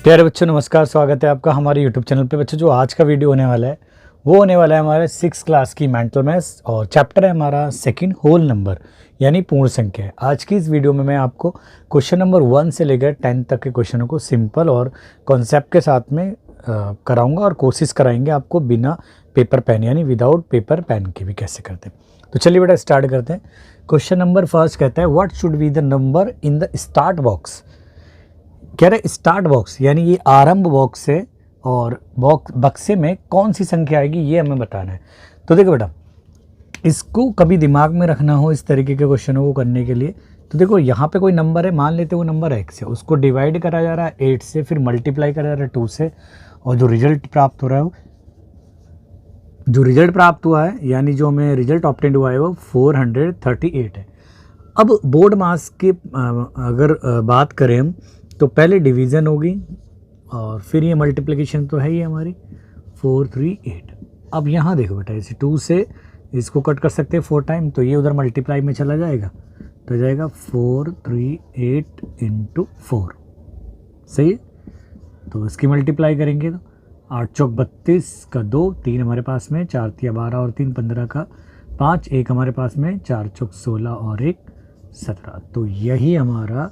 प्यारे बच्चों नमस्कार, स्वागत है आपका हमारे यूट्यूब चैनल पे। बच्चों जो आज का वीडियो होने वाला है वो होने वाला है हमारे 6 क्लास की मेंटल मैथ्स और चैप्टर है हमारा सेकंड होल नंबर यानी पूर्ण संख्या है। आज की इस वीडियो में मैं आपको क्वेश्चन नंबर 1 से लेकर 10 तक के क्वेश्चनों को सिंपल और कॉन्सेप्ट के साथ में कराऊंगा और कोशिश कराएंगे आपको बिना पेपर पेन यानी विदाउट पेपर पेन के भी कैसे करते हैं। तो चलिए बेटा स्टार्ट करते हैं। क्वेश्चन नंबर फर्स्ट कहता है what should be the number in the start box. कह रहे स्टार्ट बॉक्स यानी ये आरंभ बॉक्स है और बक्से में कौन सी संख्या आएगी ये हमें बताना है। तो देखो बेटा इसको कभी दिमाग में रखना हो इस तरीके के क्वेश्चनों को करने के लिए, तो देखो यहाँ पे कोई नंबर है, मान लेते वो नंबर x है, उसको डिवाइड करा जा रहा है 8 से, फिर मल्टीप्लाई करा जा रहा है 2 से, और जो रिजल्ट प्राप्त हो रहा है जो रिजल्ट प्राप्त हुआ है यानी जो हमें रिजल्ट ऑब्टेंड हुआ है वो 438 है। अब बोर्ड मास की अगर बात करें हम तो पहले डिवीज़न होगी और फिर ये मल्टीप्लिकेशन तो है ही हमारी 438। अब यहाँ देखो बेटा इसे 2 से इसको कट कर सकते हैं 4 टाइम, तो ये उधर मल्टीप्लाई में चला जाएगा तो जाएगा 438 × 4। सही है, तो इसकी मल्टीप्लाई करेंगे तो 8 चौक 32 का 2, 3 हमारे पास में, 4 तिया 12 और 3 15 का 5, 1 हमारे पास में, 4 चौक 16 और 1 17। तो यही हमारा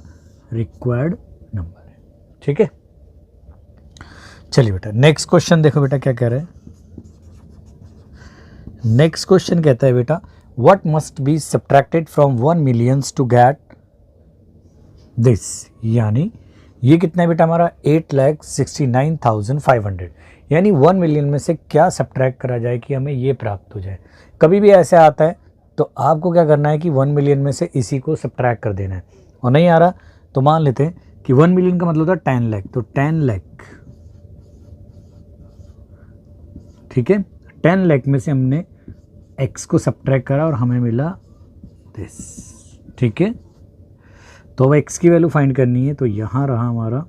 रिक्वायर्ड नंबर है। ठीक है, चलिए बेटा नेक्स्ट क्वेश्चन देखो बेटा क्या कह रहे हैं। नेक्स्ट क्वेश्चन कहता है बेटा what must be subtracted from 1 millions to get this, यानी ये कितना है बेटा हमारा 8,69,500, यानी 1 मिलियन में से क्या सब्ट्रैक्ट करा जाए कि हमें ये प्राप्त हो जाए। कभी भी ऐसे आता है तो आपको क्या करना है कि 1 मिलियन में से इसी को सब्ट्रैक्ट कर देना है, और नहीं आ रहा तो मान लेते हैं कि 1 मिलियन का मतलब होता है 10 लाख, तो 10 लाख, ठीक है, 10 लाख में से हमने x को सब्ट्रैक्ट करा और हमें मिला दिस। ठीक है, तो अब x की वैल्यू फाइंड करनी है, तो यहां रहा हमारा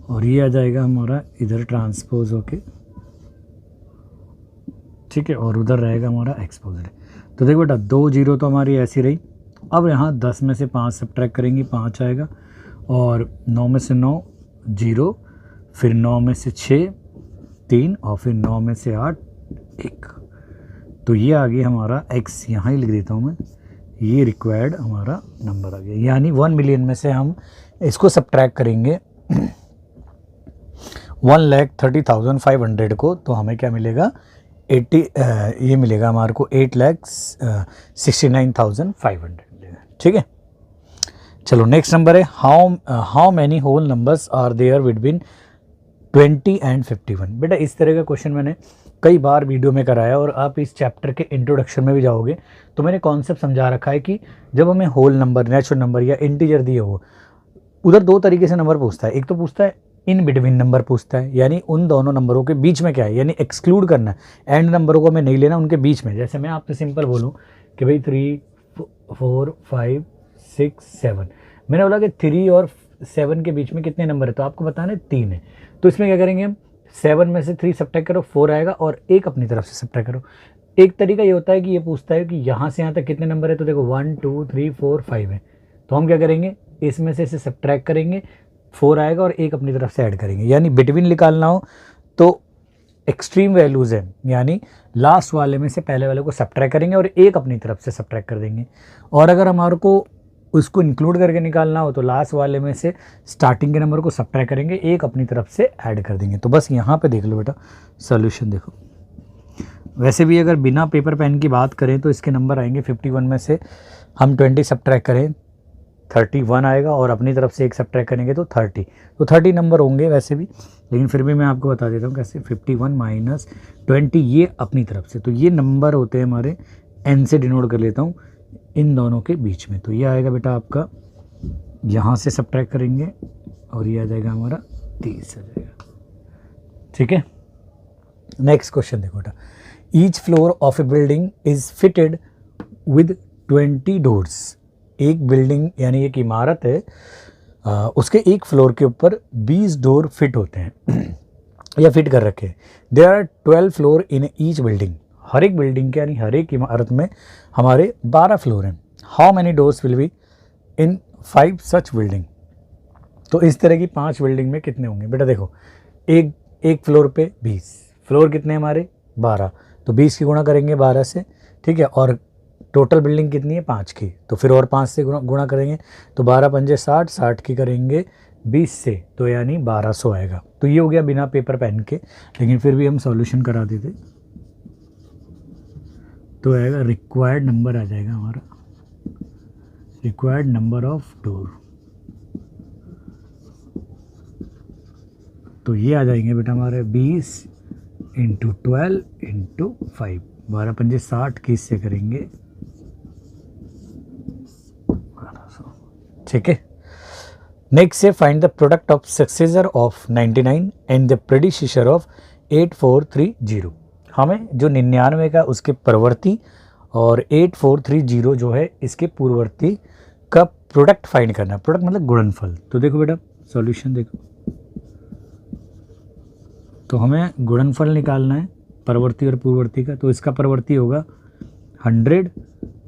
और ये आ जाएगा हमारा इधर ट्रांसपोज होके, ठीक है, और उधर रहेगा हमारा एक्सपोज। तो देखो बेटा 2 0 तो हमारी ऐसी रही। अब यहाँ 10 में से 5 सब्ट्रैक्ट करेंगे, 5 आएगा, और 9 में से 9 0, फिर 9 में से 6 3, और फिर 9 में से 8 1। तो ये आ गया हमारा x, यहाँ ही लिख देता हूँ मैं, ये रिक्वायर्ड हमारा नंबर आ गया। यानी 1 मिलियन में से हम इसको सब्ट्रैक्ट करेंगे 1,30,500 को, तो हमें क्या मिलेगा 80, ये मिलेगा हमारे को 8,69,500 मिलेगा। ठीक है, चलो नेक्स्ट नंबर है how many whole numbers are there between 20 and 51। बेटा इस तरह का क्वेश्चन मैंने कई बार वीडियो में कराया और आप इस चैप्टर के इंट्रोडक्शन में भी जाओगे तो मैंने कॉन्सेप्ट समझा रखा है कि जब हमें होल नंबर, नेचुरल नंबर या इंटीजर दिए हो, उधर 2 तरीके से नंबर पूछता है। एक तो पूछता है इन बिटवीन नंबर पूछता है, यानी उन दोनों नंबरों के बीच में क्या है, यानी एक्सक्लूड करना है, एंड नंबरों को हमें नहीं लेना, उनके बीच में। जैसे मैं आपसे सिंपल बोलूँ कि भाई 3 4 5 6 7, मैंने बोला कि 3 और 7 के बीच में कितने नंबर है, तो आपको बताना है 3 है। तो इसमें क्या करेंगे हम 7 में से 3 सब्ट्रैक्ट करो, 4 आएगा, और 1 अपनी तरफ से सब्ट्रैक्ट करो। एक तरीका ये होता है कि ये पूछता है कि यहाँ से यहाँ तक कितने नंबर है, तो देखो 1 2 3 4 5 है, तो हम क्या करेंगे इसमें से इसे सब्ट्रैक्ट करेंगे, 4 आएगा और 1 अपनी तरफ से ऐड करेंगे। यानी बिटवीन निकालना हो तो एक्सट्रीम वैल्यूज़ है, यानी लास्ट वाले में से पहले वाले को सब्ट्रैक्ट करेंगे और 1 अपनी तरफ से सब्ट्रैक्ट कर देंगे। और अगर हमारे को उसको इंक्लूड करके निकालना हो तो लास्ट वाले में से स्टार्टिंग के नंबर को सब्ट्रैक्ट करेंगे, 1 अपनी तरफ से ऐड कर देंगे। तो बस यहाँ पे देख लो बेटा सॉल्यूशन देखो। वैसे भी अगर बिना पेपर पेन की बात करें तो इसके नंबर आएंगे 51 में से हम 20 सब्ट्रैक्ट करें 31 आएगा, और अपनी तरफ से 1 सब्ट्रैक्ट करेंगे तो 30, तो 30 नंबर होंगे वैसे भी, लेकिन फिर भी मैं आपको बता देता हूँ कैसे। 51 - 20 ये अपनी तरफ से, तो ये नंबर होते हैं हमारे n से डिनोट कर लेता हूँ इन दोनों के बीच में। तो ये आएगा बेटा आपका, यहाँ से सब्ट्रैक्ट करेंगे और ये आ जाएगा हमारा 30 आ जाएगा। ठीक है, नेक्स्ट क्वेश्चन देखो बेटा each floor of A building is fitted with 20 doors. एक बिल्डिंग यानी एक इमारत है, उसके एक फ्लोर के ऊपर 20 डोर फिट होते हैं या फिट कर रखे हैं। There are 12 floor in each building. हर एक बिल्डिंग के यानी हर एक इमारत में हमारे 12 फ्लोर हैं। How many doors will be in 5 such building. तो इस तरह की 5 बिल्डिंग में कितने होंगे बेटा? देखो एक फ्लोर पे 20, फ्लोर कितने हमारे 12, तो 20 की गुणा करेंगे 12 से, ठीक है। और टोटल बिल्डिंग कितनी है 5 की, तो फिर और 5 से गुणा करेंगे, तो 12 पंजे 60, 60 की करेंगे 20 से, तो यानी 1200 आएगा। तो ये हो गया बिना पेपर पेन के, लेकिन फिर भी हम सॉल्यूशन करा देते तो आएगा रिक्वायर्ड नंबर आ जाएगा हमारा, रिक्वायर्ड नंबर ऑफ डोर। तो ये आ जाएंगे बेटा हमारे 20 इंटू 12 इंटू 5, 12 पंजे 60 की इससे करेंगे 1200, ठीक है। नेक्स्ट है find the product of successor of 99 and the predecessor of 8430। हमें जो 99 का उसके परवर्ती और 8430 जो है इसके पूर्ववर्ती का प्रोडक्ट फाइंड करना है। प्रोडक्ट मतलब गुणनफल। तो देखो बेटा सॉल्यूशन देखो, तो हमें गुणनफल निकालना है परवर्ती और पूर्ववर्ती का। तो इसका परवर्ती होगा 100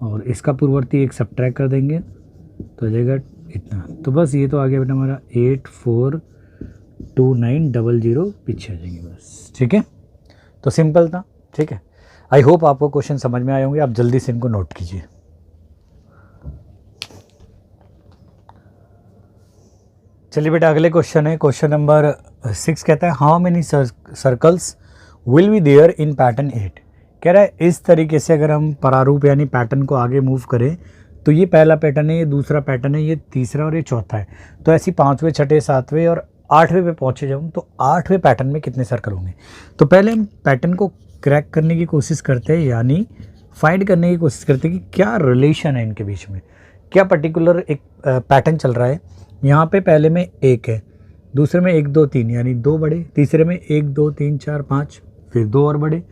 और इसका पूर्ववर्ती एक सब्ट्रैक्ट कर देंगे तो आ जाएगा इतना। तो बस ये तो आ गया बेटा हमारा 842900 पीछे आ जाएंगे बस, ठीक है। तो सिंपल था, ठीक है। आई होप आपको क्वेश्चन समझ में आए होंगे, आप जल्दी से इनको नोट कीजिए। चलिए बेटा अगले क्वेश्चन है, क्वेश्चन नंबर 6 कहता है how many circles will be there in pattern 8। कह रहा है इस तरीके से अगर हम प्रारूप यानी पैटर्न को आगे मूव करें तो ये पहला पैटर्न है, ये दूसरा पैटर्न है, ये तीसरा और ये चौथा है। तो ऐसी 5वें 6ठे 7वें और 8वें पे पहुँचे जाऊँ तो 8वें पैटर्न में कितने सर्कल होंगे। तो पहले हम पैटर्न को क्रैक करने की कोशिश करते हैं, यानी फाइंड करने की कोशिश करते हैं कि क्या रिलेशन है इनके बीच में, क्या पर्टिकुलर एक पैटर्न चल रहा है। यहाँ पे पहले में 1 है, दूसरे में 1 2 3 यानी 2 बड़े, तीसरे में 1 2 3 4 5 फिर 2 और बड़े,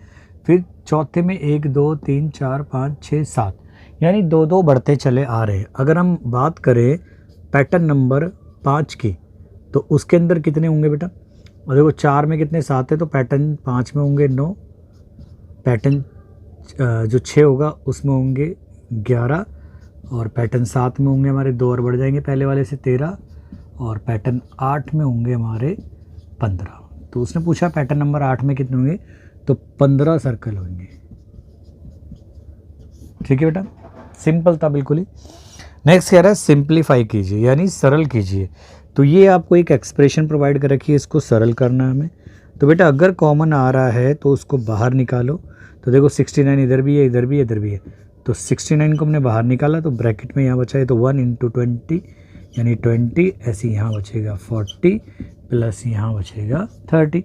फिर चौथे में 1 2 3 4 5 6 7 यानी 2 2 बढ़ते चले आ रहे हैं। अगर हम बात करें पैटर्न नंबर 5 की तो उसके अंदर कितने होंगे बेटा? और देखो 4 में कितने 7 है, तो पैटर्न 5 में होंगे 9, पैटर्न जो 6 होगा उसमें होंगे 11 और पैटर्न 7 में होंगे हमारे 2 और बढ़ जाएंगे पहले वाले से 13 और पैटर्न 8 में होंगे हमारे 15। तो उसने पूछा पैटर्न नंबर 8 में कितने होंगे, तो 15 सर्कल होंगे, ठीक है बेटा। सिंपल था बिल्कुल ही। नेक्स्ट कह रहा है सिंप्लीफाई कीजिए यानी सरल कीजिए। तो ये आपको एक एक्सप्रेशन प्रोवाइड कर रखी है, इसको सरल करना है हमें। तो बेटा अगर कॉमन आ रहा है तो उसको बाहर निकालो। तो देखो 69 इधर भी है, इधर भी है, इधर भी है, तो 69 को हमने बाहर निकाला तो ब्रैकेट में यहाँ बचा है, तो 1 इंटू 20 यानी 20, ऐसे यहाँ बचेगा 40 प्लस यहाँ बचेगा 30।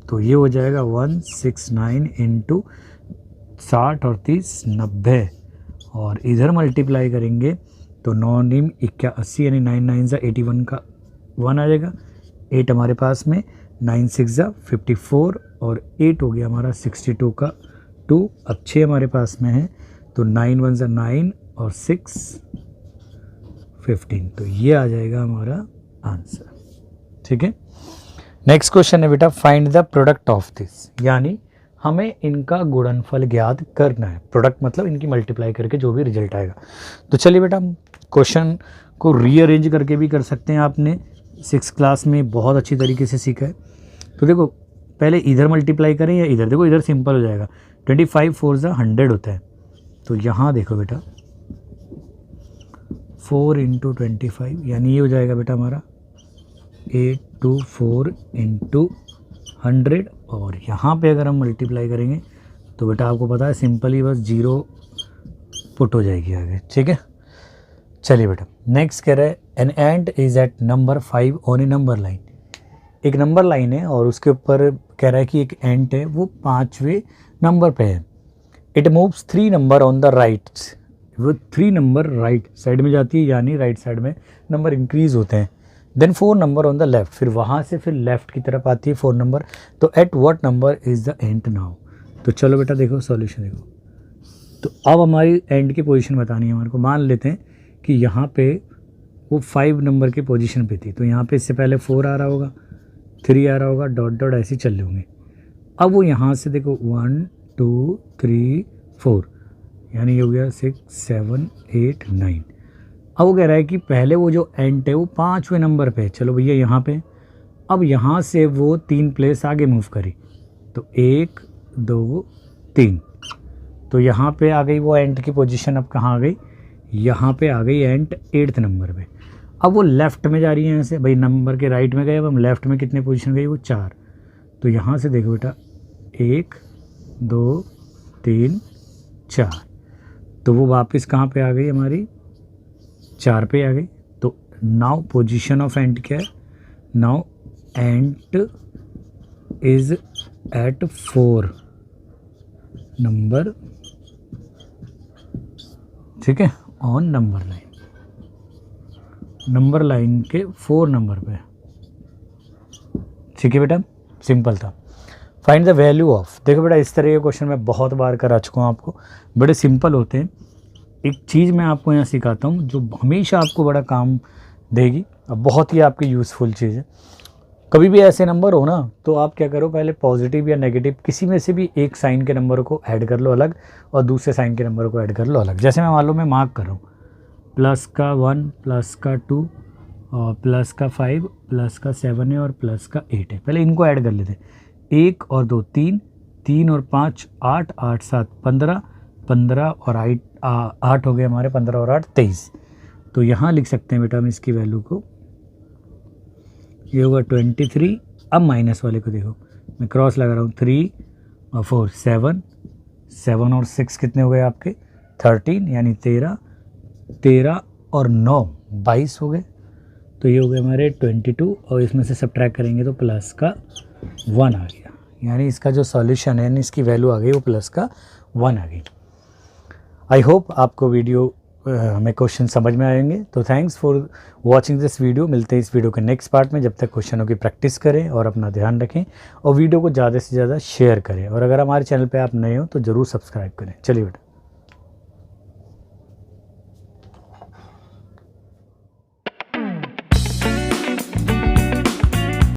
तो ये हो जाएगा 169 इंटू 60 और 30 90 और इधर मल्टीप्लाई करेंगे तो 9 9 81 यानी 9 9 ज़ा 81 का 1 आ जाएगा, 8 हमारे पास में, 9 6 ज़ा 54 और 8 हो गया हमारा 62 का 2। अब 6 हमारे पास में है तो 9 1 ज़ा 9 और 6 15। तो ये आ जाएगा हमारा आंसर, ठीक है। नेक्स्ट क्वेश्चन है बेटा find the product of this, यानी हमें इनका गुणनफल ज्ञात करना है। प्रोडक्ट मतलब इनकी मल्टीप्लाई करके जो भी रिजल्ट आएगा। तो चलिए बेटा हम क्वेश्चन को रीअरेंज करके भी कर सकते हैं, आपने 6th क्लास में बहुत अच्छी तरीके से सीखा है। तो देखो पहले इधर मल्टीप्लाई करें या इधर, देखो इधर सिंपल हो जाएगा, 25 4 ज़ा 100 होता है। तो यहाँ देखो बेटा 4 इंटू 25 यानी ये हो जाएगा बेटा हमारा 824 इंटू 100 और यहाँ पे अगर हम मल्टीप्लाई करेंगे तो बेटा आपको पता है सिंपली बस 0 पुट हो जाएगी आगे, ठीक है। चलिए बेटा नेक्स्ट कह रहा है an ant is at number 5 on a number line. एक नंबर लाइन है और उसके ऊपर कह रहा है कि एक एंट है वो 5वें नंबर पे है। It moves 3 number on the right, वो 3 नंबर राइट साइड में जाती है यानी राइट साइड में नंबर इंक्रीज होते हैं। Then 4 number on the left, फिर वहाँ से फिर लेफ्ट की तरफ आती है 4 नंबर। तो at what number is the end now. तो चलो बेटा देखो सॉल्यूशन देखो, तो अब हमारी एंड की पोजीशन बतानी है हमारे को। मान लेते हैं कि यहाँ पे वो 5 नंबर के पोजीशन पे थी, तो यहाँ पे इससे पहले 4 आ रहा होगा, 3 आ रहा होगा, डॉट डॉट ऐसे चल रहे होंगे। अब वो यहाँ से देखो 1 2 3 4 यानी हो गया 6 7 8 9, अब वो कह रहा है कि पहले वो जो एंट है वो 5वें नंबर पे है। चलो भैया यहाँ पे, अब यहाँ से वो 3 प्लेस आगे मूव करी, तो 1 2 3, तो यहाँ पे आ गई वो एंट की पोजीशन। अब कहाँ आ गई, यहाँ पे आ गई एंट 8th नंबर पे। अब वो लेफ़्ट में जा रही है यहाँ से, भाई नंबर के राइट में गए, अब हम लेफ़्ट में कितने पोजीशन गई, वो 4। तो यहाँ से देखो बेटा 1 2 3 4, तो वो वापस कहाँ पे आ गई, हमारी 4 पे आ गई। तो नाउ पोजीशन ऑफ एंट क्या है, now ant is at 4 number, ठीक है, on number line, number line के 4 नंबर पे, ठीक है बेटा, सिंपल था। फाइंड द वैल्यू ऑफ, देखो बेटा इस तरह के क्वेश्चन मैं बहुत बार करा चुका हूँ आपको, बड़े सिंपल होते हैं। एक चीज़ मैं आपको यहाँ सिखाता हूँ जो हमेशा आपको बड़ा काम देगी और बहुत ही आपकी यूज़फुल चीज़ है। कभी भी ऐसे नंबर हो ना, तो आप क्या करो, पहले पॉजिटिव या नेगेटिव किसी में से भी एक साइन के नंबर को ऐड कर लो अलग, और दूसरे साइन के नंबर को ऐड कर लो अलग। जैसे मैं मान लो मैं मार्क कर रहा हूँ, प्लस का 1, प्लस का 2, और प्लस का 5, प्लस का 7 है, और प्लस का 8 है। पहले इनको ऐड कर लेते हैं, 1 और 2 3, 3 और 5 8, 8 7 15, 15 और 8 हो गए हमारे, 15 और 8 23। तो यहाँ लिख सकते हैं बेटा हम इसकी वैल्यू को, ये होगा 23। अब माइनस वाले को देखो, मैं क्रॉस लगा रहा हूँ, 3 और 4 7, 7 और 6 कितने हो गए आपके 13, यानी 13, 13 और 9 22 हो गए। तो ये हो गए हमारे 22, और इसमें से सब्ट्रैक्ट करेंगे तो प्लस का 1 आ गया, यानी इसका जो सॉल्यूशन है, यानी इसकी वैल्यू आ गई वो प्लस का 1 आ गई। आई होप आपको वीडियो हमें क्वेश्चन समझ में आएंगे। तो thanks for watching this video. मिलते हैं इस वीडियो के नेक्स्ट पार्ट में। जब तक क्वेश्चनों की प्रैक्टिस करें और अपना ध्यान रखें, और वीडियो को ज़्यादा से ज़्यादा शेयर करें, और अगर हमारे चैनल पे आप नए हो तो ज़रूर सब्सक्राइब करें। चलिए बेटा।